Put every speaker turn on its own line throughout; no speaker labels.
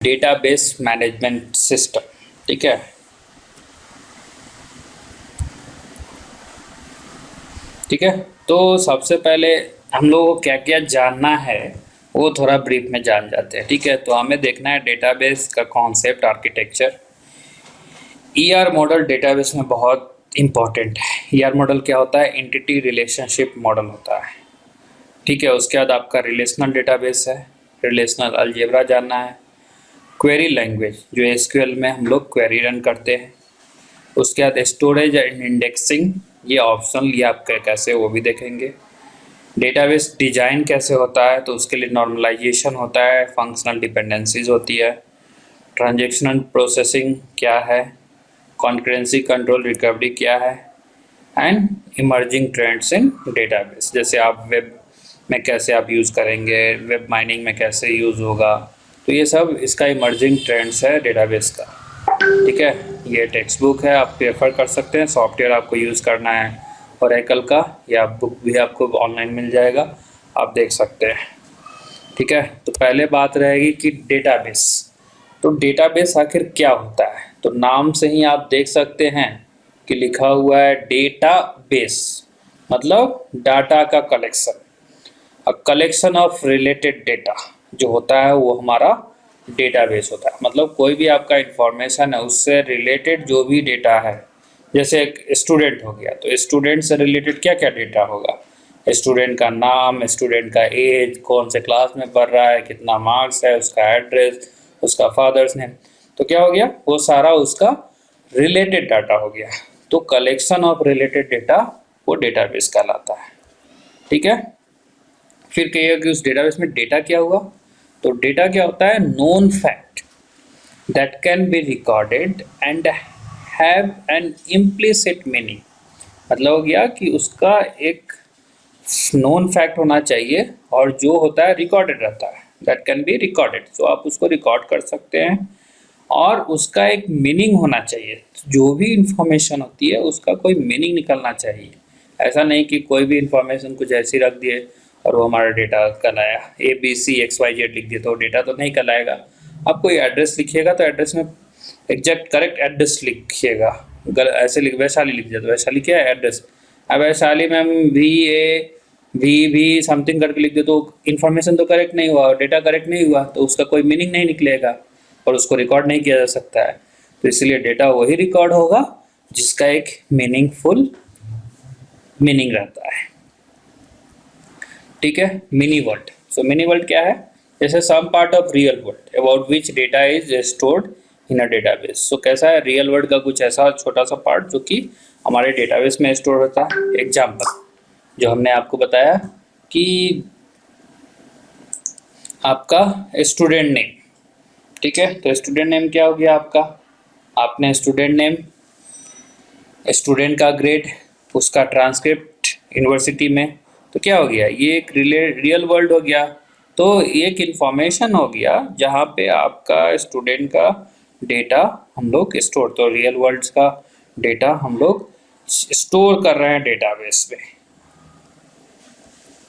Database management system. ठीक है, ठीक है। तो सबसे पहले हम लोगों को क्या क्या जानना है वो थोड़ा ब्रीफ में जान जाते हैं। ठीक है, तो हमें देखना है डेटाबेस का concept, architecture. ER model database में बहुत इंपॉर्टेंट है। ईआर मॉडल क्या होता है? एंटिटी रिलेशनशिप मॉडल होता है। ठीक है, उसके बाद आपका रिलेशनल डेटाबेस है, रिलेशनल अलजेब्रा जानना है। क्वेरी लैंग्वेज जो एसक्यूएल में हम लोग क्वेरी रन करते हैं। उसके बाद स्टोरेज एंड इंडेक्सिंग, ये ऑप्शनल, ये आप कैसे वो भी देखेंगे। डेटाबेस डिजाइन कैसे होता है, तो उसके लिए नॉर्मलाइजेशन होता है, फंक्शनल डिपेंडेंसीज होती है। ट्रांजैक्शनल प्रोसेसिंग क्या है, कॉन्करेंसी कंट्रोल रिकवरी क्या है, and emerging trends in database, जैसे आप वेब में कैसे आप यूज़ करेंगे, वेब माइनिंग में कैसे यूज़ होगा, तो ये सब इसका इमर्जिंग ट्रेंड्स है डेटाबेस का। ठीक है, ये टेक्स्ट बुक है, आप प्रेफर कर सकते हैं। सॉफ्टवेयर आपको यूज़ करना है ओरेकल का, या बुक भी आपको ऑनलाइन मिल जाएगा, आप देख सकते हैं। ठीक है, तो पहले बात रहेगी कि डेटाबेस। तो डेटाबेस आखिर क्या होता है? तो नाम से ही आप देख सकते हैं कि लिखा हुआ है डेटाबेस, मतलब डाटा का collection. A collection of related data जो होता है वो हमारा डेटाबेस होता है। मतलब कोई भी आपका इंफॉर्मेशन है उससे रिलेटेड जो भी डेटा है, जैसे एक स्टूडेंट हो गया तो स्टूडेंट से रिलेटेड क्या क्या डेटा होगा? स्टूडेंट का नाम, स्टूडेंट का एज, कौन से क्लास में पढ़ रहा है, कितना मार्क्स है, उसका एड्रेस, उसका फादर्स नेम, तो क्या हो गया? वो सारा उसका रिलेटेड डाटा हो गया। तो कलेक्शन ऑफ रिलेटेड डेटा वो डेटाबेस कहलाता है। ठीक है, फिर कहिएगा कि उस डेटाबेस में डेटा क्या हुआ? तो डेटा क्या होता है? Known fact that can be recorded and have an implicit meaning. मतलब हो गया कि उसका एक नोन फैक्ट होना चाहिए और जो होता है रिकॉर्डेड रहता है, दैट कैन बी रिकॉर्डेड, तो आप उसको रिकॉर्ड कर सकते हैं। और उसका एक मीनिंग होना चाहिए, जो भी इंफॉर्मेशन होती है उसका कोई मीनिंग निकलना चाहिए। ऐसा नहीं कि कोई भी इंफॉर्मेशन कुछ ऐसी रख दिए और वो हमारा डेटा कहलाया, ABCXYZ लिख दिया तो डेटा तो नहीं कहलाएगा। आप कोई एड्रेस लिखिएगा तो एड्रेस में एग्जैक्ट करेक्ट एड्रेस लिखिएगा। ऐसे वैशाली लिख दिया तो वैशाली क्या है? एड्रेस। अब वैशाली में हम VA समथिंग करके लिख दिया तो इन्फॉर्मेशन तो करेक्ट नहीं हुआ, डेटा करेक्ट नहीं हुआ, तो उसका कोई मीनिंग नहीं निकलेगा और उसको रिकॉर्ड नहीं किया जा सकता है। तो इसलिए डेटा वही रिकॉर्ड होगा जिसका एक मीनिंगफुल मीनिंग रहता है। ठीक है, mini world. So mini world क्या है? जैसे some part of real world about which data is stored in a database. So कैसा है? रियल वर्ल्ड का कुछ ऐसा छोटा सा पार्ट जो कि हमारे डेटाबेस में स्टोर होता है। एग्जाम्पल जो हमने आपको बताया कि आपका स्टूडेंट नेम। ठीक है, तो स्टूडेंट नेम क्या हो गया आपका? आपने स्टूडेंट नेम, स्टूडेंट का ग्रेड, उसका ट्रांसक्रिप्ट यूनिवर्सिटी में, तो क्या हो गया? ये एक रियल वर्ल्ड हो गया। तो एक इंफॉर्मेशन हो गया जहाँ पे आपका स्टूडेंट का डेटा हम लोग स्टोर, तो रियल वर्ल्ड का डेटा हम लोग स्टोर कर रहे हैं डेटाबेस में।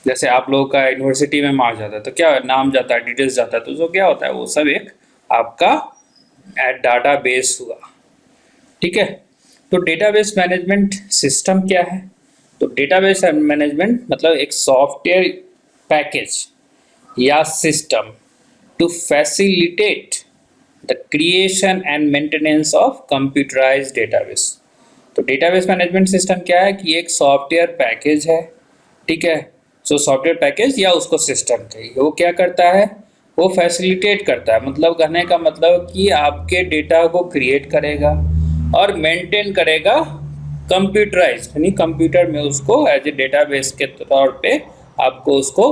जैसे आप लोगों का यूनिवर्सिटी में मार्क्स जाता है तो क्या नाम जाता है, डिटेल्स जाता है, तो जो क्या होता है वो सब एक आपका डाटा बेस हुआ। ठीक है, तो डेटाबेस मैनेजमेंट सिस्टम क्या है? तो डेटाबेस मैनेजमेंट मतलब एक सॉफ्टवेयर पैकेज या system to facilitate the creation and maintenance of computerised database. तो डेटाबेस मैनेजमेंट सिस्टम क्या है कि एक सॉफ्टवेयर पैकेज है। ठीक है, सो सॉफ्टवेयर पैकेज या उसको सिस्टम कहिए, वो क्या करता है? वो फैसिलिटेट करता है, मतलब कहने का मतलब कि आपके डेटा को क्रिएट करेगा और मेंटेन करेगा कंप्यूटराइज, यानी कंप्यूटर में उसको एज ए डेटाबेस के तौर पे आपको उसको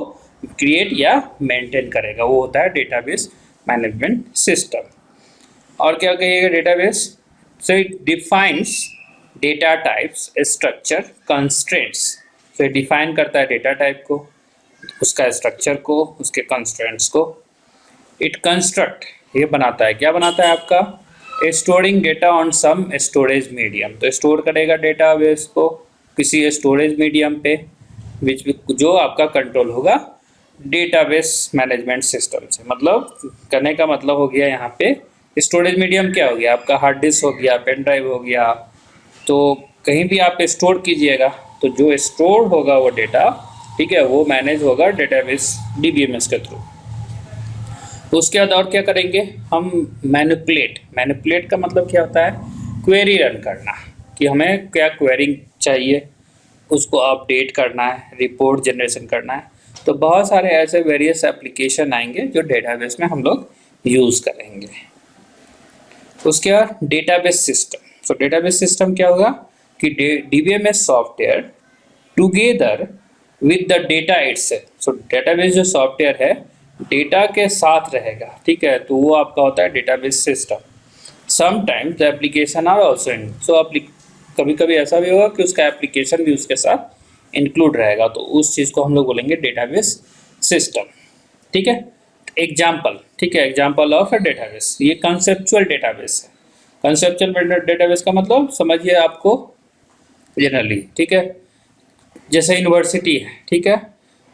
क्रिएट या मेंटेन करेगा, वो होता है डेटाबेस मैनेजमेंट सिस्टम। और क्या कहिएगा database? So it defines data types, structure, constraints. So ये डिफाइन करता है डेटा टाइप को, उसका स्ट्रक्चर को, उसके कंस्ट्रेंट्स को। इट कंस्ट्रक्ट, ये बनाता है, क्या बनाता है आपका? Storing data on some storage medium, तो स्टोर करेगा डेटा बेस को किसी स्टोरेज मीडियम पे, विच जो आपका कंट्रोल होगा डेटाबेस मैनेजमेंट सिस्टम से। मतलब करने का मतलब हो गया यहाँ पे स्टोरेज मीडियम क्या हो गया, आपका हार्ड डिस्क हो गया, पेन ड्राइव हो गया, तो कहीं भी आप स्टोर कीजिएगा तो जो स्टोर होगा वो डेटा, ठीक है, वो मैनेज होगा डेटाबेस डीबीएमएस के थ्रू। तो उसके बाद और क्या करेंगे हम, मैनिपुलेट का मतलब क्या होता है, क्वेरी रन करना, कि हमें क्या क्वेरी चाहिए, उसको अपडेट करना है, रिपोर्ट जनरेशन करना है। तो बहुत सारे ऐसे वेरियस एप्लीकेशन आएंगे जो डेटाबेस में हम लोग यूज़ करेंगे। उसके बाद डेटाबेस सिस्टम। तो डेटाबेस सिस्टम क्या होगा कि DBMS software together with the data itself. So database जो सॉफ्टवेयर है डेटा के साथ रहेगा, ठीक है, तो वो आपका होता है database system. Sometimes the application are also in, so कभी कभी ऐसा भी होगा कि उसका एप्लीकेशन भी उसके साथ इंक्लूड रहेगा, तो उस चीज़ को हम लोग बोलेंगे डेटाबेस सिस्टम, ठीक है। एग्जाम्पल, ठीक है, एग्जाम्पल ऑफ अ डेटाबेस, ये कंसेप्चुअल डेटाबेस है। कंसेप्चुअल डेटाबेस का मतलब समझिए आपको जनरली, ठीक है, जैसे यूनिवर्सिटी है, ठीक है,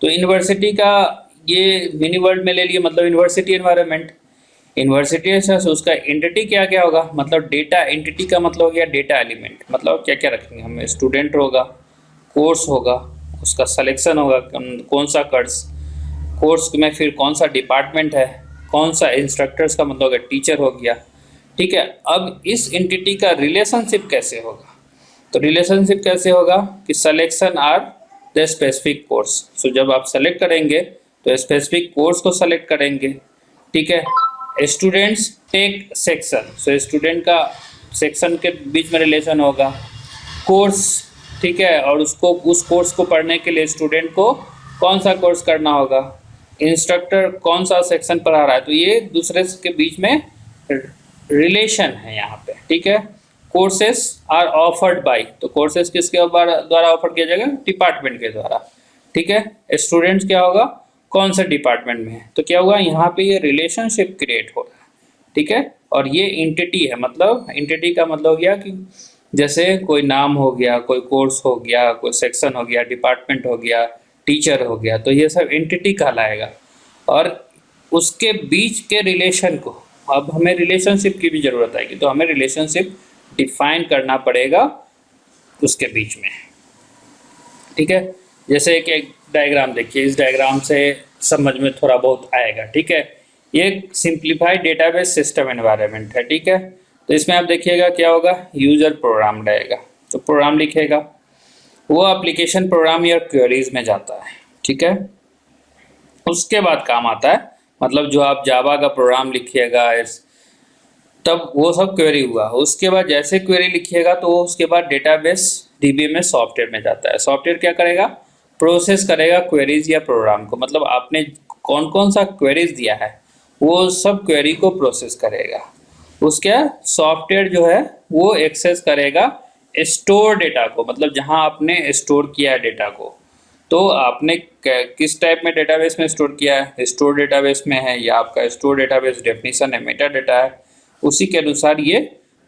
तो यूनिवर्सिटी का ये मिनी वर्ल्ड में ले लिए, मतलब यूनिवर्सिटी एनवायरनमेंट, यूनिवर्सिटी है उसका एंटिटी क्या क्या होगा, मतलब डेटा एंटिटी का मतलब हो गया डेटा एलिमेंट, मतलब क्या क्या रखेंगे हम, स्टूडेंट होगा, कोर्स होगा, उसका सिलेक्शन होगा, कौन सा कोर्स में फिर कौन सा डिपार्टमेंट है, कौन सा इंस्ट्रक्टर्स का मतलब होगा टीचर हो गया, ठीक है। अब इस एंटिटी का रिलेशनशिप कैसे होगा, तो रिलेशनशिप कैसे होगा कि selection are the specific course. So जब आप सेलेक्ट करेंगे तो स्पेसिफिक कोर्स को सेलेक्ट करेंगे, ठीक है। Students take section, so student का सेक्शन के बीच में रिलेशन होगा, कोर्स, ठीक है, और उसको उस कोर्स को पढ़ने के लिए स्टूडेंट को कौन सा कोर्स करना होगा, इंस्ट्रक्टर कौन सा सेक्शन पढ़ा रहा है, तो ये दूसरे के बीच में रिलेशन है यहाँ पे, ठीक है। कोर्सेस आर ऑफर्ड बाय, तो कोर्सेस किसके द्वारा ऑफर किया जाएगा, डिपार्टमेंट के द्वारा, ठीक है। स्टूडेंट्स क्या होगा, कौन से डिपार्टमेंट में है, तो क्या होगा यहाँ पे ये रिलेशनशिप क्रिएट हो रहा है, ठीक है। और ये एंटिटी है, मतलब एंटिटी का मतलब हो गया कि जैसे कोई नाम हो गया, कोई कोर्स हो गया, कोई सेक्शन हो गया, डिपार्टमेंट हो गया, टीचर हो गया, तो ये सब एंटिटी कहलाएगा। और उसके बीच के रिलेशन को, अब हमें रिलेशनशिप की भी ज़रूरत आएगी, तो हमें रिलेशनशिप डिफाइन करना पड़ेगा उसके बीच में, ठीक है। जैसे एक डायग्राम देखिए, इस डायग्राम से समझ में थोड़ा बहुत आएगा, ठीक है। ये सिंप्लीफाइड डेटाबेस सिस्टम एनवायरनमेंट है, ठीक है। तो इसमें आप देखिएगा क्या होगा, यूजर प्रोग्राम रहेगा, तो प्रोग्राम लिखेगा, वो एप्लीकेशन प्रोग्राम या क्वेरीज में जाता है, ठीक है। उसके बाद काम आता है, मतलब जो आप जावा का प्रोग्राम लिखिएगा तब वो सब क्वेरी हुआ, उसके बाद जैसे क्वेरी लिखिएगा तो उसके बाद डेटाबेस डीबीएमएस सॉफ्टवेयर में जाता है। सॉफ्टवेयर क्या करेगा, प्रोसेस करेगा क्वेरीज या प्रोग्राम को, मतलब आपने कौन कौन सा क्वेरीज दिया है वो सब क्वेरी को प्रोसेस करेगा। उसके सॉफ्टवेयर जो है वो एक्सेस करेगा स्टोर डेटा को, मतलब जहां आपने स्टोर किया है डेटा को, तो आपने किस टाइप में डेटाबेस में स्टोर किया है, स्टोर डेटाबेस में है या आपका स्टोर डेटाबेस डेफिनेशन है, मेटा डेटा है, उसी के अनुसार ये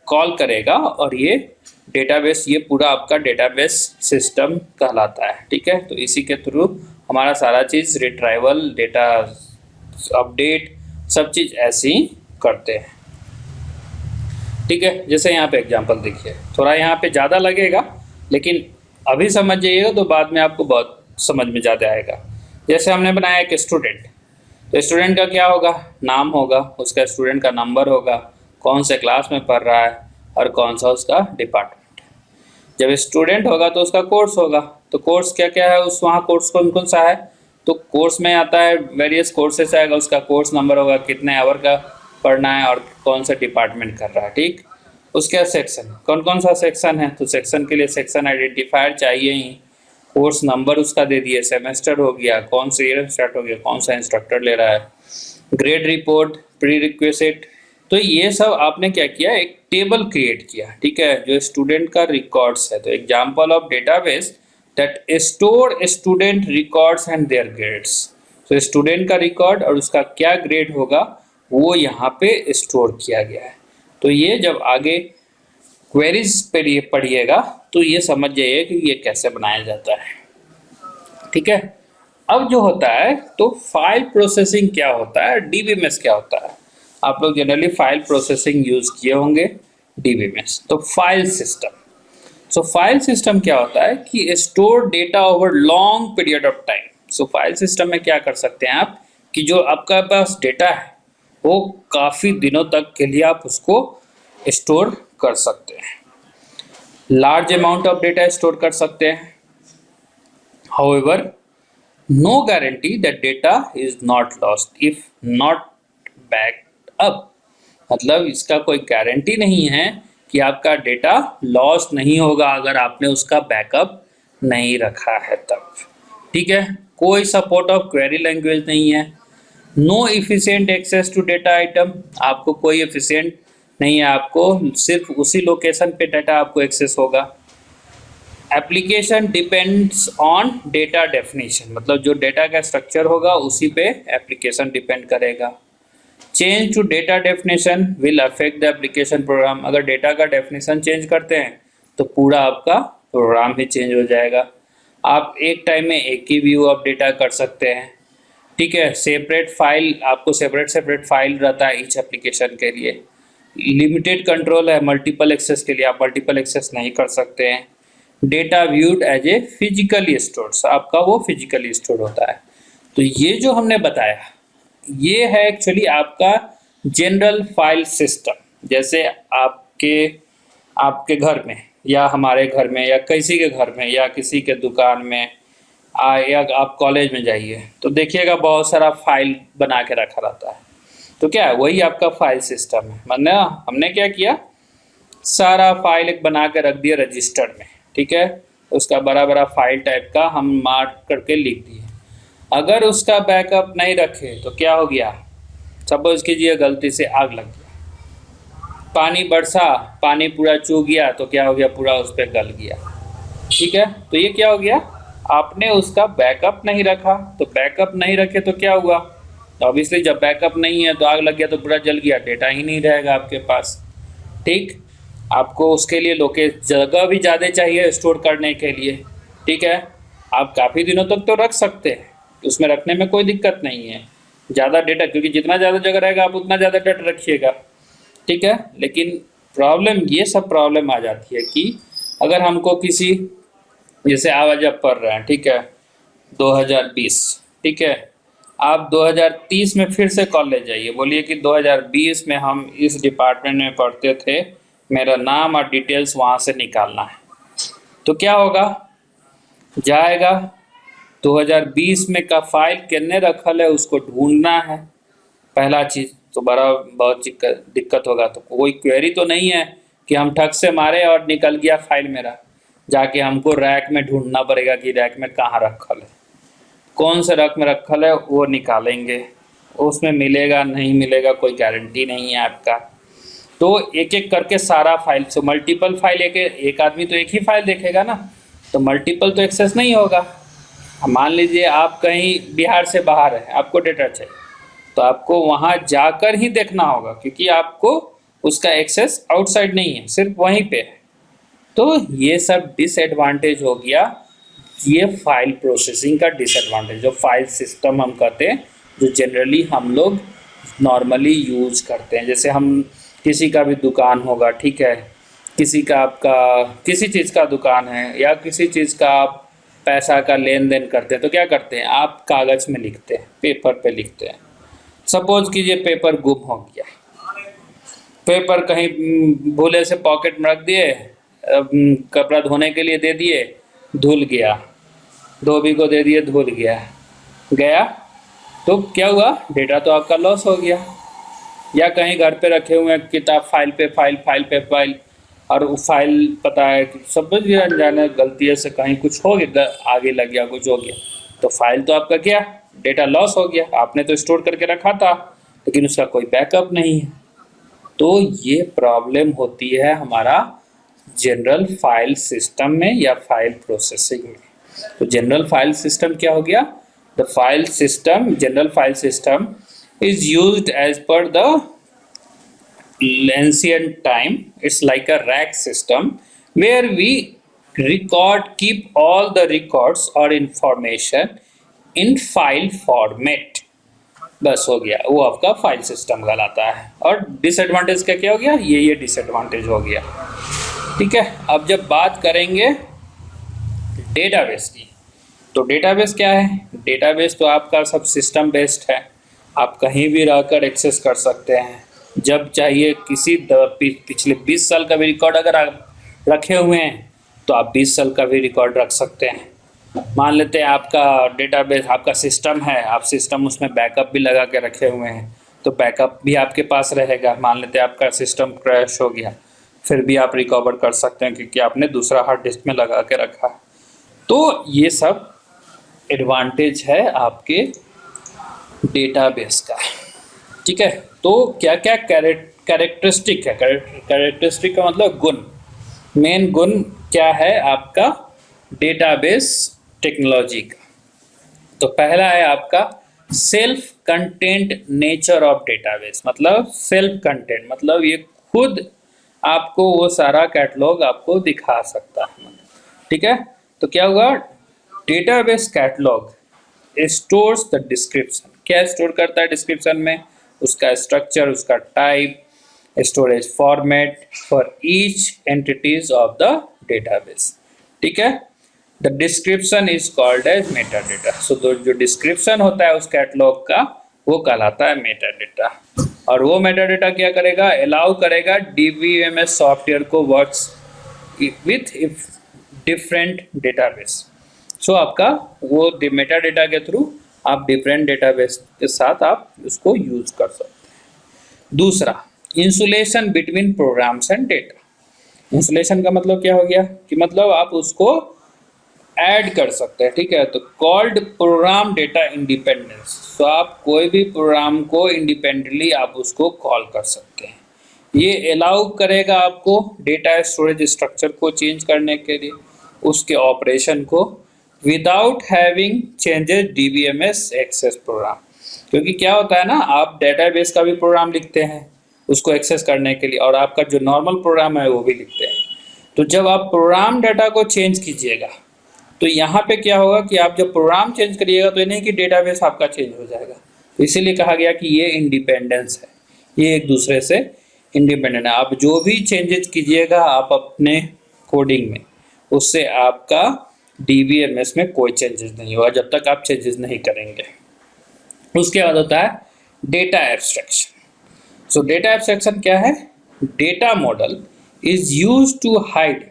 कॉल करेगा और ये डेटाबेस, ये पूरा आपका डेटाबेस सिस्टम कहलाता है, ठीक है। तो इसी के थ्रू हमारा सारा चीज़ रिट्राइवल, डेटा अपडेट, सब चीज़ ऐसे ही करते हैं, ठीक है। जैसे यहाँ पे एग्जांपल देखिए, थोड़ा यहाँ पे ज़्यादा लगेगा लेकिन अभी समझ जाइएगा तो बाद में आपको बहुत समझ में ज़्यादा आएगा। जैसे हमने बनाया एक स्टूडेंट, तो स्टूडेंट का क्या होगा, नाम होगा, उसका स्टूडेंट का नंबर होगा, कौन से क्लास में पढ़ रहा है और कौन सा उसका डिपार्टमेंट है। जब स्टूडेंट होगा तो उसका कोर्स होगा, तो कोर्स क्या क्या है, उस वहाँ कोर्स कौन कौन सा है, तो कोर्स में आता है वेरियस कोर्सेस आएगा, उसका कोर्स नंबर होगा, कितने आवर का पढ़ना है और कौन सा डिपार्टमेंट कर रहा है, ठीक। उसके बाद सेक्शन, कौन कौन सा सेक्शन है, तो सेक्शन के लिए सेक्शन आइडेंटिफायर चाहिए ही, कोर्स नंबर उसका दे दिए, सेमेस्टर हो गया, कौन से ईयर स्टार्ट हो गया, कौन सा इंस्ट्रक्टर ले रहा है, ग्रेड रिपोर्ट, प्री रिक्वेस्ट। तो ये सब आपने क्या किया, एक टेबल क्रिएट किया, ठीक है, जो स्टूडेंट का रिकॉर्ड्स है। तो example of database that store student records and their grades. तो स्टूडेंट का रिकॉर्ड और उसका क्या ग्रेड होगा वो यहाँ पे स्टोर किया गया है। तो ये जब आगे क्वेरीज पे पढ़िएगा तो ये समझ जाइए कि ये कैसे बनाया जाता है, ठीक है। अब जो होता है तो फाइल प्रोसेसिंग क्या होता है, डीबीएमएस क्या होता है। आप लोग जनरली फाइल प्रोसेसिंग यूज किए होंगे, डीबीएमएस तो फाइल सिस्टम। सो फाइल सिस्टम क्या होता है कि store data over long period of time. So file system में क्या कर सकते हैं आप कि जो आपका पास डेटा है वो काफी दिनों तक के लिए आप उसको स्टोर कर सकते हैं, large amount of data store कर सकते हैं। However no guarantee that data is not lost if not backed up. मतलब इसका कोई गारंटी नहीं है कि आपका डेटा लॉस नहीं होगा अगर आपने उसका बैकअप नहीं रखा है तब। ठीक है, कोई सपोर्ट ऑफ क्वेरी लैंग्वेज नहीं है। No efficient access to data item, आपको कोई एफिशिएंट नहीं है, आपको सिर्फ उसी लोकेशन पे डाटा आपको एक्सेस होगा। Application depends on data definition, मतलब जो डेटा का स्ट्रक्चर होगा उसी पे एप्लीकेशन डिपेंड करेगा। Change to data definition will affect the application program, अगर डेटा का डेफिनेशन चेंज करते हैं तो पूरा आपका प्रोग्राम ही चेंज हो जाएगा। आप एक टाइम में एक ही व्यू ऑफ डेटा कर सकते हैं। ठीक है, सेपरेट फाइल, आपको सेपरेट फाइल रहता है ईच एप्लीकेशन के लिए। लिमिटेड कंट्रोल है मल्टीपल एक्सेस के लिए, आप मल्टीपल एक्सेस नहीं कर सकते हैं। Data viewed as a physically stored, आपका वो फिजिकली स्टोर होता है। तो ये जो हमने बताया ये है एक्चुअली आपका जनरल फाइल सिस्टम। जैसे आपके घर में या हमारे घर में या किसी के घर में या किसी के दुकान में या आप कॉलेज में जाइए तो देखिएगा बहुत सारा फाइल बना के रखा रहता है। तो क्या है, वही आपका फाइल सिस्टम है। मतलब हमने क्या किया, सारा फाइल एक बना के रख दिया रजिस्टर में। ठीक है, उसका बड़ा बड़ा फाइल टाइप का हम मार्क करके लिख दिए। अगर उसका बैकअप नहीं रखे तो क्या हो गया, सपोज कीजिए गलती से आग लग गया, पानी बरसा, पानी पूरा चू गया तो क्या हो गया, पूरा उस पर गल गया। ठीक है, तो ये क्या हो गया, आपने उसका बैकअप नहीं रखा। तो बैकअप नहीं रखे तो क्या हुआ, तो ऑब्वियसली जब बैकअप नहीं है तो आग लग गया तो पूरा जल गया, डेटा ही नहीं रहेगा आपके पास। ठीक, आपको उसके लिए जगह भी ज़्यादा चाहिए स्टोर करने के लिए। ठीक है, आप काफ़ी दिनों तक तो रख सकते हैं, उसमें रखने में कोई दिक्कत नहीं है ज़्यादा डेटा, क्योंकि जितना ज़्यादा जगह रहेगा आप उतना ज़्यादा डेटा रखिएगा। ठीक है, लेकिन प्रॉब्लम ये सब प्रॉब्लम आ जाती है कि अगर हमको किसी, जैसे आज आप पढ़ रहे हैं, ठीक है 2020, ठीक है, आप 2030 में फिर से कॉलेज जाइए, बोलिए कि 2020 में हम इस डिपार्टमेंट में पढ़ते थे, मेरा नाम और डिटेल्स वहाँ से निकालना है। तो क्या होगा, जाएगा 2020 में का फाइल कितने रखल है उसको ढूंढना है, पहला चीज़ तो बहुत दिक्कत होगा। तो कोई क्वेरी तो नहीं है कि हम ठग से मारे और निकल गया फाइल मेरा, जाके हमको रैक में ढूंढना पड़ेगा कि रैक में कहाँ रखल है, कौन से रैक में रखल है वो निकालेंगे, उसमें मिलेगा नहीं मिलेगा कोई गारंटी नहीं है आपका। तो एक एक करके सारा फाइल, से मल्टीपल फाइल, एक आदमी तो एक ही फाइल देखेगा ना, तो मल्टीपल तो एक्सेस नहीं होगा। मान लीजिए आप कहीं बिहार से बाहर है, आपको डेटा चाहिए तो आपको वहाँ जाकर ही देखना होगा, क्योंकि आपको उसका एक्सेस आउटसाइड नहीं है, सिर्फ वहीं पे है। तो ये सब डिसएडवांटेज हो गया, ये फाइल प्रोसेसिंग का डिसएडवांटेज, जो फाइल सिस्टम हम कहते हैं, जो जनरली हम लोग नॉर्मली यूज करते हैं। जैसे हम किसी का भी दुकान होगा, ठीक है, किसी का आपका किसी चीज़ का दुकान है या किसी चीज़ का आप पैसा का लेन देन करते हैं तो क्या करते हैं, आप कागज़ में लिखते हैं, पेपर पे लिखते हैं। सपोज कीजिए पेपर गुम हो गया, पेपर कहीं भूले से पॉकेट में रख दिए, कपड़ा धोने के लिए दे दिए, धुल गया, धोबी को दे दिए, धुल गया तो क्या हुआ, डेटा तो आपका लॉस हो गया। या कहीं घर पे रखे हुए हैं किताब, फाइल पे फाइल, और वो फाइल पता है कि समझ गया अनजाने गलती से कहीं कुछ हो गया, आगे लग गया, कुछ हो गया, तो फाइल तो आपका क्या, डेटा लॉस हो गया। आपने तो स्टोर करके रखा था लेकिन उसका कोई बैकअप नहीं है। तो ये प्रॉब्लम होती है हमारा जनरल फाइल सिस्टम में या फाइल प्रोसेसिंग में। तो जनरल फाइल सिस्टम क्या हो गया, the file system, general file system is used as per the ancient time. It's like a rack system where we keep all the records or information in file format. बस हो गया, वो आपका file system कहलाता है। और disadvantage का क्या हो गया, ये डिसएडवांटेज हो गया। ठीक है, अब जब बात करेंगे डेटाबेस की, तो डेटाबेस क्या है? डेटाबेस तो आपका सब सिस्टम बेस्ड है, आप कहीं भी रहकर एक्सेस कर सकते हैं, जब चाहिए। किसी पिछले 20 साल का भी रिकॉर्ड अगर आप रखे हुए हैं तो आप 20 साल का भी रिकॉर्ड रख सकते हैं। मान लेते हैं आपका डेटाबेस, आपका सिस्टम है, आप सिस्टम उसमें बैकअप भी लगा के रखे हुए हैं, तो बैकअप भी आपके पास रहेगा। मान लेते हैं आपका सिस्टम क्रैश हो गया, फिर भी आप रिकवर कर सकते हैं क्योंकि आपने दूसरा हार्ड डिस्क में लगा के रखा है। तो ये सब एडवांटेज है आपके डेटाबेस का। ठीक है, तो क्या क्या कैरेक्टरिस्टिक है? कैरेक्टरिस्टिक का मतलब गुण, मेन गुण क्या है आपका डेटाबेस टेक्नोलॉजी का? तो पहला है आपका self content nature of database. मतलब सेल्फ कंटेंट मतलब ये खुद आपको वो सारा कैटलॉग आपको दिखा सकता है। ठीक है, तो क्या हुआ, database catalog stores the description. क्या स्टोर करता है डिस्क्रिप्शन में? उसका स्ट्रक्चर, उसका type, storage format for each entities of the database. ठीक है, the description is called as meta data. So जो डिस्क्रिप्शन होता है उस कैटलॉग का वो कहलाता है मेटा डेटा। और वो मेटा डेटा क्या करेगा, अलाउ करेगा डीबीएमएस सॉफ्टवेयर को works with different database. So आपका वो मेटा डेटा के थ्रू आप डिफरेंट डेटाबेस के साथ आप उसको यूज कर सकते हैं। दूसरा, insulation between programs and data. Insulation का मतलब क्या हो गया कि मतलब आप उसको ऐड कर सकते हैं। ठीक है, तो कॉल्ड प्रोग्राम डेटा इंडिपेंडेंस। तो आप कोई भी प्रोग्राम को इंडिपेंडेंटली आप उसको कॉल कर सकते हैं। ये अलाउ करेगा आपको डेटा स्टोरेज स्ट्रक्चर को चेंज करने के लिए, उसके ऑपरेशन को, without having changes DBMS access program. क्योंकि क्या होता है ना, आप डेटाबेस का भी प्रोग्राम लिखते हैं उसको एक्सेस करने के लिए, और आपका जो नॉर्मल प्रोग्राम है वो भी लिखते हैं। तो जब आप प्रोग्राम डाटा को चेंज कीजिएगा तो यहाँ पे क्या होगा कि आप जब प्रोग्राम चेंज करिएगा तो नहीं कि डेटाबेस आपका चेंज हो जाएगा। तो इसीलिए कहा गया कि ये इंडिपेंडेंस है, ये एक दूसरे से इंडिपेंडेंट है। आप जो भी चेंजेस कीजिएगा आप अपने कोडिंग में, उससे आपका डीबीएमएस में कोई चेंजेस नहीं होगा जब तक आप चेंजेस नहीं करेंगे। उसके बाद होता है data abstraction. So data abstraction क्या है? Data model is used to hide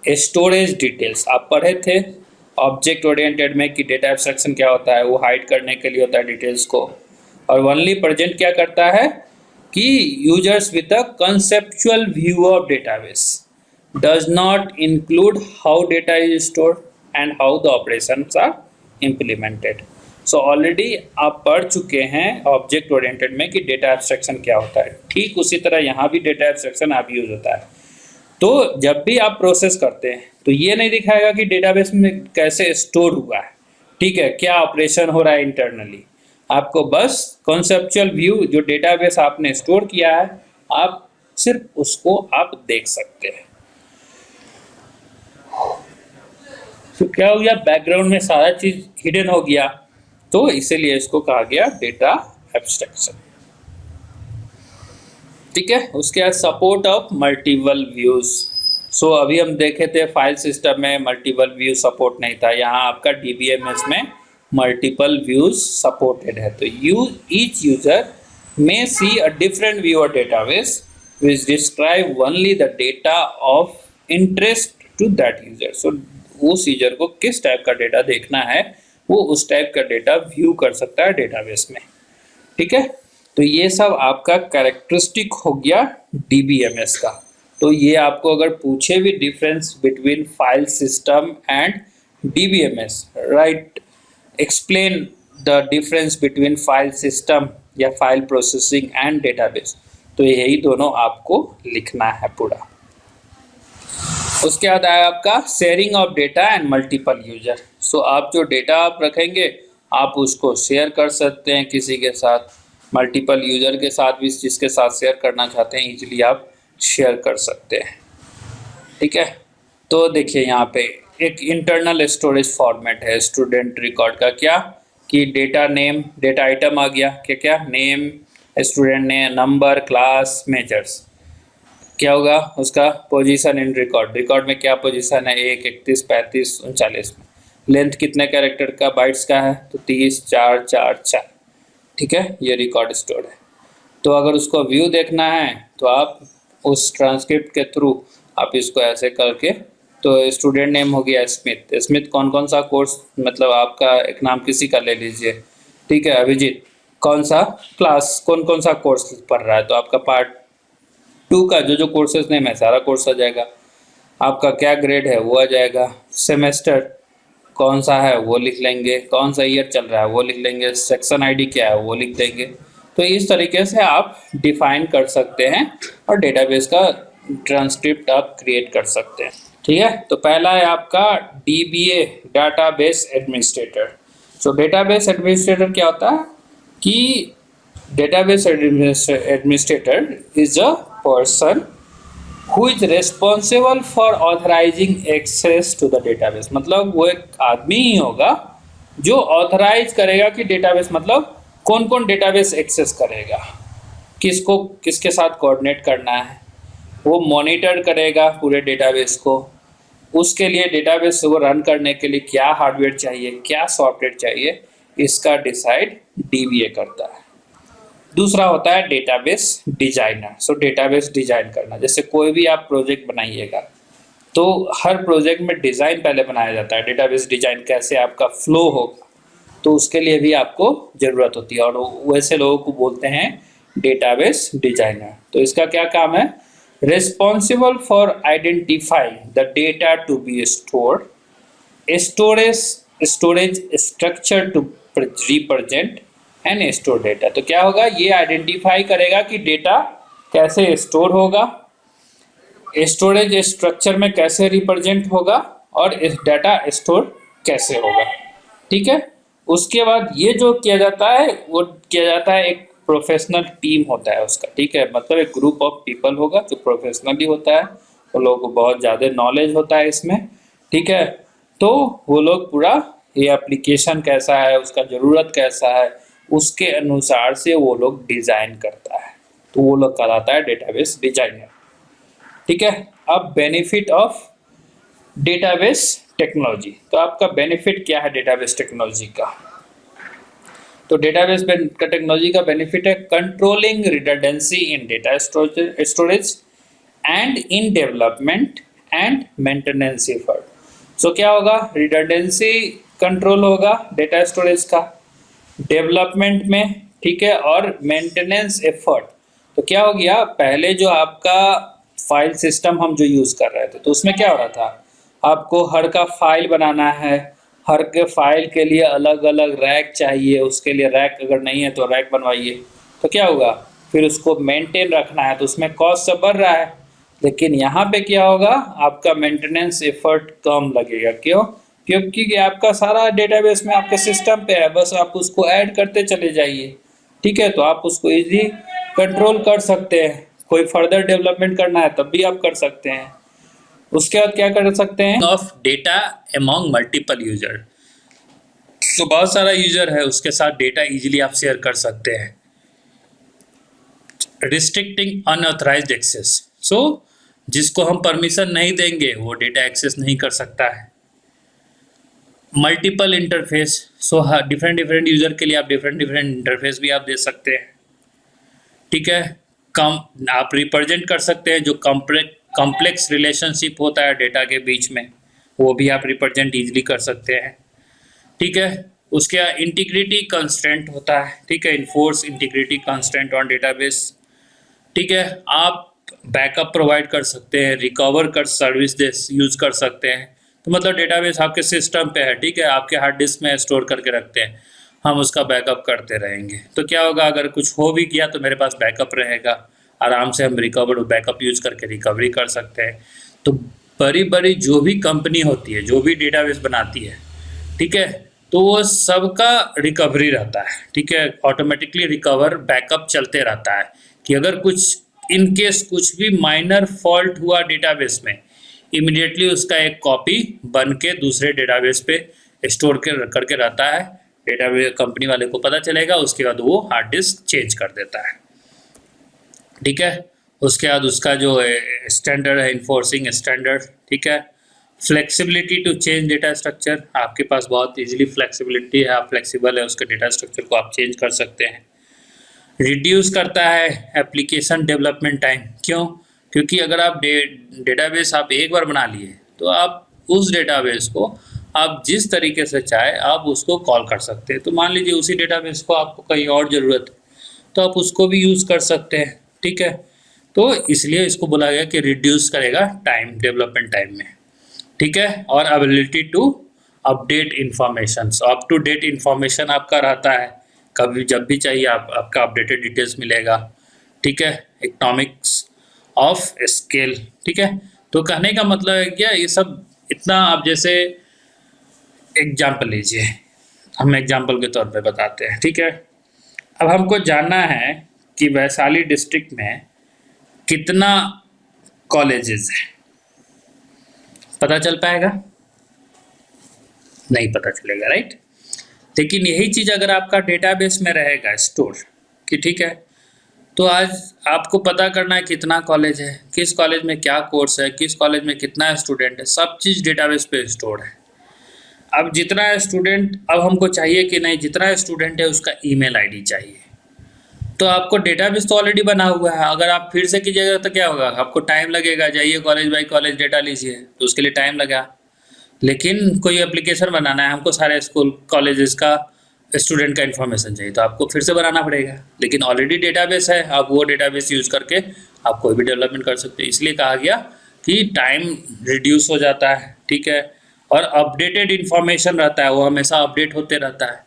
storage details. आप पढ़े थे ऑब्जेक्ट ओरिएंटेड में कि डेटा एब्स्ट्रैक्शन क्या होता है, वो हाइड करने के लिए होता है डिटेल्स को। और ओनली प्रेजेंट क्या करता है कि users with a conceptual view of database does not include how data is stored and how the operations are implemented. So already आप पढ़ चुके हैं ऑब्जेक्ट ओरिएंटेड में कि डेटा एब्स्ट्रैक्शन क्या होता है। ठीक उसी तरह यहाँ भी डेटा एब्स्ट्रैक्शन आप यूज होता है। तो जब भी आप प्रोसेस करते हैं तो ये नहीं दिखाएगा कि डेटाबेस में कैसे स्टोर हुआ है, ठीक है, क्या ऑपरेशन हो रहा है इंटरनली। आपको बस कॉन्सेप्चुअल व्यू, जो डेटाबेस आपने स्टोर किया है, आप सिर्फ उसको आप देख सकते हैं। तो क्या हो गया, बैकग्राउंड में सारा चीज हिडन हो गया, तो इसीलिए इसको कहा गया डेटा एब्स्ट्रैक्शन। ठीक है, उसके बाद सपोर्ट ऑफ मल्टीपल व्यूज। सो अभी हम देखे थे फाइल सिस्टम में मल्टीपल व्यू सपोर्ट नहीं था, यहाँ आपका डीबीएमएस में मल्टीपल व्यूज सपोर्टेड है। तो each user may see a different view of database which describe only the data of interest to that user. So उस यूजर को किस टाइप का डेटा देखना है वो उस टाइप का डेटा व्यू कर सकता है डेटाबेस में। ठीक है, तो ये सब आपका कैरेक्टरिस्टिक हो गया डीबीएमएस का। तो ये आपको अगर पूछे भी difference between file system and DBMS, right, explain the difference between file system या फाइल प्रोसेसिंग एंड डेटाबेस, तो यही दोनों आपको लिखना है पूरा। उसके बाद आया आपका sharing of data and multiple user. So आप जो डेटा आप रखेंगे आप उसको शेयर कर सकते हैं किसी के साथ, मल्टीपल यूजर के साथ भी, जिसके साथ शेयर करना चाहते हैं इजीली आप शेयर कर सकते हैं। ठीक है, तो देखिए यहाँ पे एक इंटरनल स्टोरेज फॉर्मेट है स्टूडेंट रिकॉर्ड का, क्या कि डेटा नेम, डेटा आइटम आ गया, क्या क्या, नेम, स्टूडेंट ने, नंबर, क्लास, मेजर्स। क्या होगा उसका पोजीशन इन रिकॉर्ड, रिकॉर्ड में क्या पोजीशन है, 1, 31, 35, 39 में। लेंथ कितने कैरेक्टर का, बाइट्स का है, तो 30, 4, 4, 4। ठीक है, ये रिकॉर्ड स्टोर है। तो अगर उसको व्यू देखना है तो आप उस ट्रांसक्रिप्ट के थ्रू आप इसको ऐसे करके, तो स्टूडेंट नेम हो गया स्मिथ, स्मिथ कौन कौन सा कोर्स, मतलब आपका एक नाम किसी का ले लीजिए, ठीक है, अभिजीत, कौन सा क्लास, कौन कौन सा कोर्स पढ़ रहा है, तो आपका पार्ट 2 का जो जो कोर्सेज नेम है सारा कोर्स आ जाएगा। आपका क्या ग्रेड है वो आ जाएगा, सेमेस्टर कौन सा है वो लिख लेंगे, कौन सा ईयर चल रहा है वो लिख लेंगे, सेक्शन आईडी क्या है वो लिख देंगे। तो इस तरीके से आप डिफाइन कर सकते हैं और डेटाबेस का ट्रांसक्रिप्ट आप क्रिएट कर सकते हैं। ठीक है, तो पहला है आपका DBA, डाटाबेस एडमिनिस्ट्रेटर। सो डेटाबेस एडमिनिस्ट्रेटर क्या होता है कि database administrator is a person who is responsible for authorizing access to the database। मतलब वो एक आदमी ही होगा जो ऑथराइज करेगा कि डेटाबेस, मतलब कौन कौन डेटाबेस एक्सेस करेगा, किसको किसके साथ कोऑर्डिनेट करना है, वो मॉनिटर करेगा पूरे डेटाबेस को। उसके लिए डेटाबेस को रन करने के लिए क्या हार्डवेयर चाहिए, क्या सॉफ्टवेयर चाहिए, इसका डिसाइड DBA करता है। दूसरा होता है डेटाबेस डिजाइनर। सो डेटाबेस डिजाइन करना, जैसे कोई भी आप प्रोजेक्ट बनाइएगा तो हर प्रोजेक्ट में डिज़ाइन पहले बनाया जाता है, डेटाबेस डिजाइन कैसे आपका फ्लो होगा, तो उसके लिए भी आपको ज़रूरत होती है और वैसे लोगों को बोलते हैं डेटाबेस डिजाइनर। तो इसका क्या काम है, responsible for identifying the data to be stored, storage structure to represent and store data. तो क्या होगा, ये आइडेंटिफाई करेगा कि डेटा कैसे स्टोर होगा, स्टोरेज स्ट्रक्चर में कैसे रिप्रेजेंट होगा और इस डाटा स्टोर कैसे होगा। ठीक है, उसके बाद ये जो किया जाता है वो किया जाता है, एक प्रोफेशनल टीम होता है उसका। ठीक है, मतलब एक ग्रुप ऑफ पीपल होगा जो प्रोफेशनली होता है, वो लोगों को बहुत ज़्यादा नॉलेज होता है इसमें। ठीक है, तो वो लोग पूरा ये एप्लीकेशन कैसा है, उसका ज़रूरत कैसा है, उसके अनुसार से वो लोग डिज़ाइन करता है, तो वो लोग कहलाता है डेटाबेस डिजाइनर। ठीक है, अब बेनिफिट ऑफ डेटाबेस टेक्नोलॉजी। तो आपका बेनिफिट क्या है डेटाबेस टेक्नोलॉजी का, तो डेटाबेस का टेक्नोलॉजी का बेनिफिट है controlling redundancy in data storage and in development and maintenance effort. So क्या होगा, रिडंडेंसी कंट्रोल होगा डेटा स्टोरेज का डेवलपमेंट में, ठीक है, और मेंटेनेंस एफर्ट। तो क्या हो गया, पहले जो आपका फाइल सिस्टम हम जो यूज़ कर रहे थे तो उसमें क्या हो रहा था, आपको हर का फाइल बनाना है, हर के फाइल के लिए अलग अलग रैक चाहिए, उसके लिए रैक अगर नहीं है तो रैक बनवाइए, तो क्या होगा, फिर उसको मेंटेन रखना है तो उसमें कॉस्ट सब बढ़ रहा है। लेकिन यहाँ पे क्या होगा, आपका मेंटेनेंस एफर्ट कम लगेगा। क्यों, क्योंकि आपका सारा डेटाबेस में आपके सिस्टम पे है, बस आप उसको ऐड करते चले जाइए। ठीक है, तो आप उसको इजी कंट्रोल कर सकते हैं, कोई फर्दर डेवलपमेंट करना है तब भी आप कर सकते हैं। उसके बाद क्या कर सकते हैं, of data among multiple user. तो बहुत सारा यूजर है, उसके साथ डेटा इजीली आप शेयर कर सकते हैं। रिस्ट्रिक्टिंग अनऑथराइज्ड एक्सेस, सो जिसको हम परमिशन नहीं देंगे वो डेटा एक्सेस नहीं कर सकता है। Multiple interface, so different different user के लिए आप डिफरेंट इंटरफेस भी आप दे सकते हैं। ठीक है, कम आप रिप्रेजेंट कर सकते हैं जो कॉम्प्लेक्स रिलेशनशिप होता है डेटा के बीच में, वो भी आप रिप्रेजेंट इजीली कर सकते हैं। ठीक है, उसके इंटीग्रिटी कंस्ट्रेंट होता है। ठीक है, enforce integrity constraint on database. ठीक है, आप बैकअप प्रोवाइड कर सकते हैं, रिकवर कर सर्विस यूज कर सकते हैं। तो मतलब डेटाबेस आपके सिस्टम पे है, ठीक है, आपके हार्ड डिस्क में स्टोर करके रखते हैं, हम उसका बैकअप करते रहेंगे। तो क्या होगा, अगर कुछ हो भी गया तो मेरे पास बैकअप रहेगा, आराम से हम रिकवर बैकअप यूज करके रिकवरी कर सकते हैं। तो बड़ी बड़ी जो भी कंपनी होती है, जो भी डेटाबेस बनाती है, ठीक है, तो वो सबका रिकवरी रहता है। ठीक है, ऑटोमेटिकली रिकवर बैकअप चलते रहता है कि अगर कुछ इन केस कुछ भी माइनर फॉल्ट हुआ डेटाबेस में, इमीडिएटली उसका एक कॉपी बन के दूसरे डेटाबेस पे स्टोर करके रहता है डेटाबेस कंपनी वाले को पता चलेगा, उसके बाद वो हार्ड डिस्क चेंज कर देता है, ठीक है। उसके बाद उसका जो स्टैंडर्ड है, इन्फोर्सिंग स्टैंडर्ड, ठीक है। Flexibility to change data structure, आपके पास बहुत इजीली फ्लेक्सिबिलिटी है, आप फ्लेक्सिबल है, उसके डेटा स्ट्रक्चर को आप चेंज कर सकते हैं। रिड्यूस करता है एप्लीकेशन डेवलपमेंट टाइम, क्यों? क्योंकि अगर आप डेटाबेस आप एक बार बना लिए तो आप उस डेटाबेस को आप जिस तरीके से चाहे आप उसको कॉल कर सकते हैं। तो मान लीजिए उसी डेटाबेस को आपको कहीं और ज़रूरत है तो आप उसको भी यूज़ कर सकते हैं, ठीक है। तो इसलिए इसको बोला गया कि रिड्यूस करेगा टाइम, डेवलपमेंट टाइम में, ठीक है। और ability to update information, up to date information आपका रहता है, कभी जब भी चाहिए आपका अपडेटेड डिटेल्स मिलेगा, ठीक है। इकोनॉमिक्स ऑफ स्केल, ठीक है। तो कहने का मतलब है क्या, ये सब इतना, आप जैसे एग्जाम्पल लीजिए, हम एग्जाम्पल के तौर पे बताते हैं, ठीक है। अब हमको जानना है कि वैशाली डिस्ट्रिक्ट में कितना कॉलेजेस है, पता चल पाएगा? नहीं पता चलेगा, राइट। लेकिन यही चीज़ अगर आपका डेटाबेस में रहेगा स्टोर कि ठीक है, तो आज आपको पता करना है कितना कॉलेज है, किस कॉलेज में क्या कोर्स है, किस कॉलेज में कितना स्टूडेंट है, सब चीज़ डेटाबेस पे स्टोर है। अब जितना स्टूडेंट, अब हमको चाहिए कि नहीं, जितना स्टूडेंट है उसका ईमेल आईडी चाहिए, तो आपको डेटाबेस तो ऑलरेडी बना हुआ है। अगर आप फिर से कीजिएगा तो क्या होगा, आपको टाइम लगेगा, जाइए कॉलेज बाई कॉलेज डेटा लीजिए, तो उसके लिए टाइम लगा। लेकिन कोई एप्लीकेशन बनाना है, हमको सारे स्कूल कॉलेजेस का स्टूडेंट का इन्फॉर्मेशन चाहिए, तो आपको फिर से बनाना पड़ेगा। लेकिन ऑलरेडी डेटाबेस है, आप वो डेटाबेस यूज़ करके आप कोई भी डेवलपमेंट कर सकते हैं। इसलिए कहा गया कि टाइम रिड्यूस हो जाता है, ठीक है। और अपडेटेड इन्फॉर्मेशन रहता है, वो हमेशा अपडेट होते रहता है।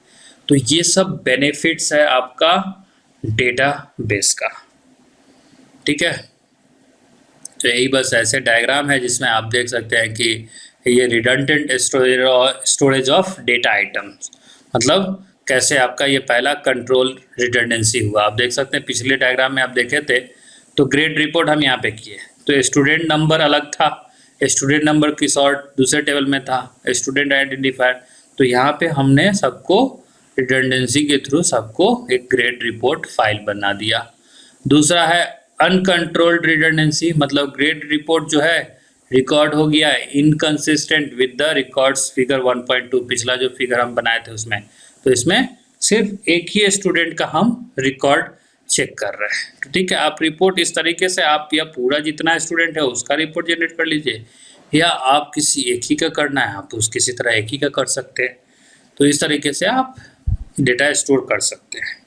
तो ये सब बेनिफिट्स है आपका डेटाबेस का, ठीक है। तो यही बस ऐसे डायग्राम है जिसमें आप देख सकते हैं कि ये redundant storage of data items, मतलब कैसे आपका ये पहला कंट्रोल रिडंडेंसी हुआ। आप देख सकते हैं पिछले डायग्राम में आप देखे थे तो ग्रेड रिपोर्ट हम यहाँ पे किए, तो स्टूडेंट नंबर अलग था, स्टूडेंट नंबर किस और दूसरे टेबल में था, स्टूडेंट आइडेंटिफायर, तो यहाँ पे हमने सबको रिडंडेंसी के थ्रू सबको एक ग्रेड रिपोर्ट फाइल बना दिया। दूसरा है अनकंट्रोल्ड रिडंडेंसी, मतलब ग्रेड रिपोर्ट जो है रिकॉर्ड हो गया inconsistent with the records figure 1.2, पिछला जो फिगर हम बनाए थे उसमें, तो इसमें सिर्फ एक ही स्टूडेंट का हम रिकॉर्ड चेक कर रहे हैं, तो ठीक है। आप रिपोर्ट इस तरीके से आप या पूरा जितना स्टूडेंट है उसका रिपोर्ट जनरेट कर लीजिए, या आप किसी एक ही का करना है आप उस किसी तरह एक ही का कर सकते हैं। तो इस तरीके से आप डेटा स्टोर कर सकते हैं।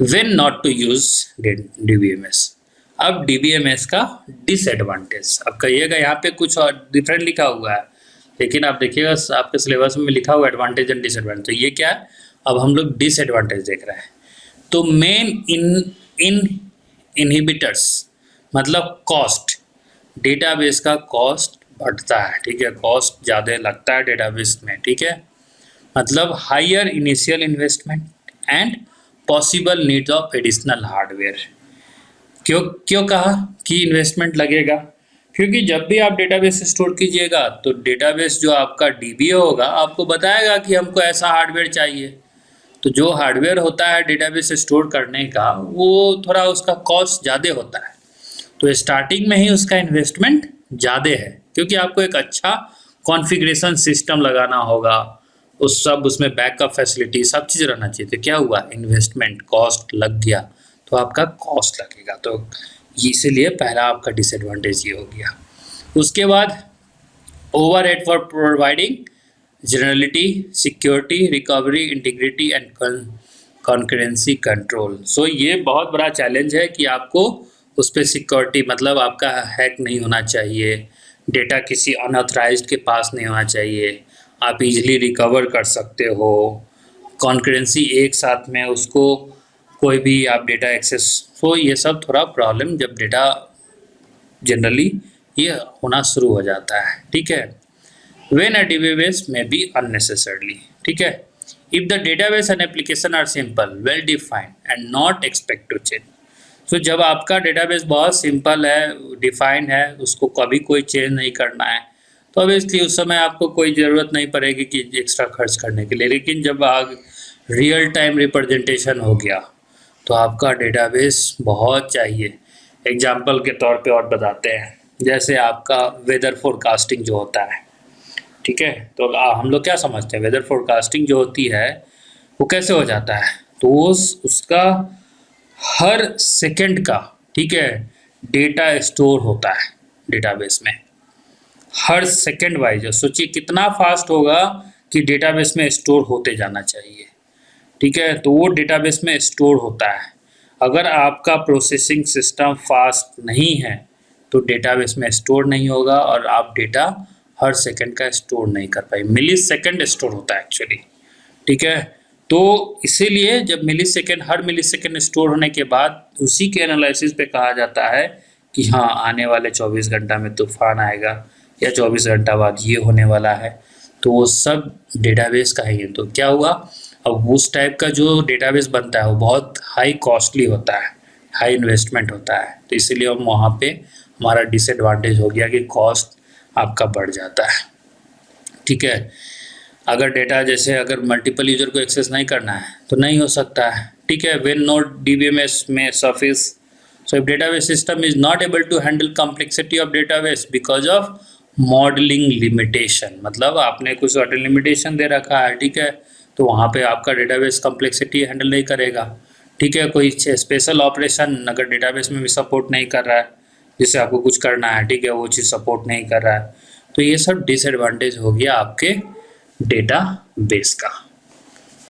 When not to use DBMS, अब DBMS का डिसएडवांटेज, अब कहिएगा यहाँ पे कुछ और डिफरेंट लिखा हुआ है, लेकिन आप देखिएगा आपके सिलेबस में लिखा हुआ एडवांटेज एंड डिसएडवांटेज, तो ये क्या है, अब हम लोग डिसएडवांटेज देख रहे हैं। तो मेन इनहिबिटर्स मतलब कॉस्ट, डेटाबेस का कॉस्ट बढ़ता है, ठीक है, कॉस्ट ज़्यादा लगता है डेटाबेस में, ठीक है। मतलब higher initial investment and possible needs of additional hardware. क्यों कहा कि इन्वेस्टमेंट लगेगा, क्योंकि जब भी आप डेटाबेस स्टोर कीजिएगा तो डेटाबेस जो आपका डीबीए होगा आपको बताएगा कि हमको ऐसा हार्डवेयर चाहिए, तो जो हार्डवेयर होता है डेटाबेस स्टोर करने का वो थोड़ा उसका कॉस्ट ज़्यादा होता है, तो स्टार्टिंग में ही उसका इन्वेस्टमेंट ज़्यादा है, क्योंकि आपको एक अच्छा कॉन्फ़िगरेशन सिस्टम लगाना होगा, उस सब उसमें बैकअप फैसिलिटी सब चीज़ रहना चाहिए। तो क्या हुआ, इन्वेस्टमेंट कॉस्ट लग गया, तो आपका कॉस्ट लगेगा, तो इसीलिए पहला आपका डिसएडवांटेज ये हो गया। उसके बाद overhead for providing generality, security, recovery, integrity and concurrency control. So ये बहुत बड़ा चैलेंज है कि आपको उस पर सिक्योरिटी, मतलब आपका हैक नहीं होना चाहिए, डेटा किसी अनऑथराइज्ड के पास नहीं होना चाहिए, आप इजीली रिकवर कर सकते हो, कॉन्करेंसी एक साथ में उसको कोई भी आप डेटा एक्सेस, तो ये सब थोड़ा प्रॉब्लम जब डेटा जनरली ये होना शुरू हो जाता है, ठीक है। When a database may be unnecessarily, ठीक है, if the database and application are simple, well defined and not expect to change. तो जब आपका डेटाबेस बहुत सिंपल है, डिफाइंड है, उसको कभी कोई चेंज नहीं करना है, तो ऑब्वियसली उस समय आपको कोई ज़रूरत नहीं पड़ेगी कि एक्स्ट्रा खर्च करने के लिए। लेकिन जब रियल टाइम रिप्रेजेंटेशन हो गया तो आपका डेटाबेस बहुत चाहिए। एग्जाम्पल के तौर पे और बताते हैं, जैसे आपका वेदर फोरकास्टिंग जो होता है, ठीक है, तो हम लोग क्या समझते हैं, वेदर फोरकास्टिंग जो होती है वो कैसे हो जाता है, तो उसका हर सेकंड का, ठीक है, डेटा स्टोर होता है डेटाबेस में, हर सेकंड वाइज। सोचिए कितना फास्ट होगा कि डेटाबेस में स्टोर होते जाना चाहिए, ठीक है, तो वो डेटाबेस में स्टोर होता है। अगर आपका प्रोसेसिंग सिस्टम फास्ट नहीं है तो डेटाबेस में स्टोर नहीं होगा और आप डेटा हर सेकंड का स्टोर नहीं कर पाए, मिली सेकंड स्टोर होता है एक्चुअली, ठीक है। तो इसीलिए जब हर मिली सेकंड स्टोर होने के बाद उसी के एनालिसिस पे कहा जाता है कि हाँ आने वाले 24 घंटा में तूफान आएगा या 24 घंटा बाद ये होने वाला है, तो वो सब डेटाबेस का ही है। तो क्या हुआ, अब उस टाइप का जो डेटाबेस बनता है वो बहुत हाई कॉस्टली होता है, हाई इन्वेस्टमेंट होता है, तो इसीलिए हम वहाँ पे हमारा डिसएडवांटेज हो गया कि कॉस्ट आपका बढ़ जाता है, ठीक है। अगर डेटा जैसे अगर मल्टीपल यूजर को एक्सेस नहीं करना है तो नहीं हो सकता है, ठीक है। When no DBMS may suffice, so if database system is not able to handle complexity of database because of modelling limitation, मतलब आपने कुछ सर्टेन लिमिटेशन दे रखा है, ठीक है, तो वहाँ पे आपका डेटाबेस कॉम्प्लेक्सिटी हैंडल नहीं करेगा, ठीक है। कोई स्पेशल ऑपरेशन अगर डेटाबेस में भी सपोर्ट नहीं कर रहा है, जिससे आपको कुछ करना है, ठीक है, वो चीज़ सपोर्ट नहीं कर रहा है, तो ये सब डिसएडवांटेज हो गया आपके डेटाबेस का।